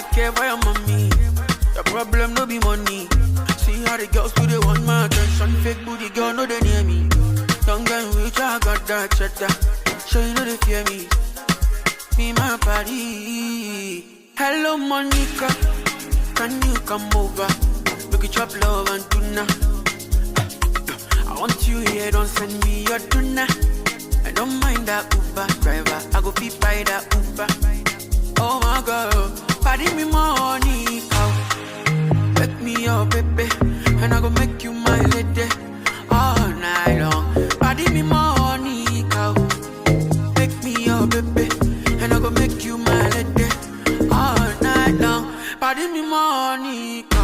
I care for your mommy. The problem no be money. See how the girls do they want my attention. Fake booty girl no they near me. Young and rich I got that cheddar. Sure you know they fear me. Me my party. Hello Monica, can you come over? We could chop love and tuna. I want you here, don't send me your tuna. I don't mind that Uber driver, I go be by that Uber. Oh my God, party me money, cow. Wake me up, baby, and I go make you my lady all night long. Party me money, cow. Wake me up, baby, and I go make you my lady all night long. Party me money, cow.